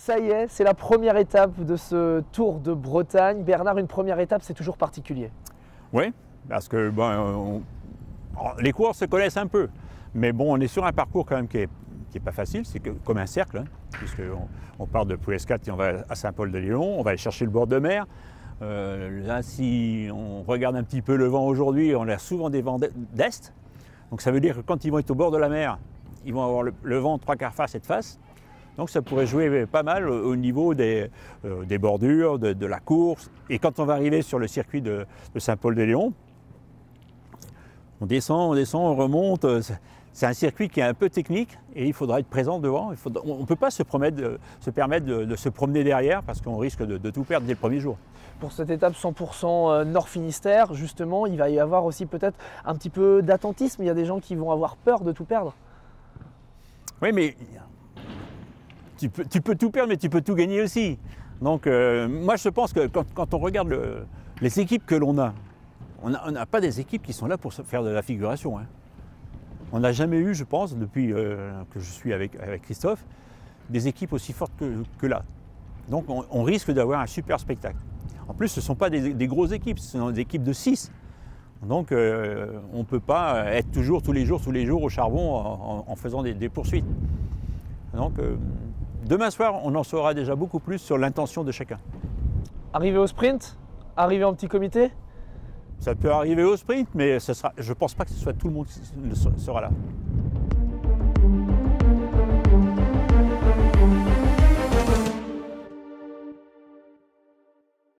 Ça y est, c'est la première étape de ce Tour de Bretagne. Bernard, une première étape, c'est toujours particulier. Oui, parce que les coureurs se connaissent un peu. Mais bon, on est sur un parcours quand même qui est pas facile, c'est comme un cercle, hein, puisqu'on part de Ploescat et on va à Saint-Paul-de-Léon, on va aller chercher le bord de mer. Là, si on regarde un petit peu le vent aujourd'hui, on a souvent des vents d'est. Donc ça veut dire que quand ils vont être au bord de la mer, ils vont avoir le vent 3/4 face et de face. Donc ça pourrait jouer pas mal au niveau des bordures, de la course. Et quand on va arriver sur le circuit de Saint-Paul-de-Léon, on descend, on remonte. C'est un circuit qui est un peu technique et il faudra être présent devant. On ne peut pas se permettre de se promener derrière parce qu'on risque de tout perdre dès le premier jour. Pour cette étape 100% Nord Finistère, justement, il va y avoir aussi peut-être un petit peu d'attentisme. Il y a des gens qui vont avoir peur de tout perdre. Oui, mais tu peux tout perdre, mais tu peux tout gagner aussi. Donc moi, je pense que quand on regarde les équipes que l'on a, on n'a pas des équipes qui sont là pour faire de la figuration, hein. On n'a jamais eu, je pense, depuis que je suis avec Christophe, des équipes aussi fortes que là. Donc on risque d'avoir un super spectacle. En plus, ce ne sont pas des grosses équipes, ce sont des équipes de 6. Donc on ne peut pas être toujours, tous les jours au charbon en faisant des poursuites. Donc demain soir, on en saura déjà beaucoup plus sur l'intention de chacun. Arrivé au sprint, arrivé en petit comité. Ça peut arriver au sprint, mais je ne pense pas que ce soit tout le monde qui sera là.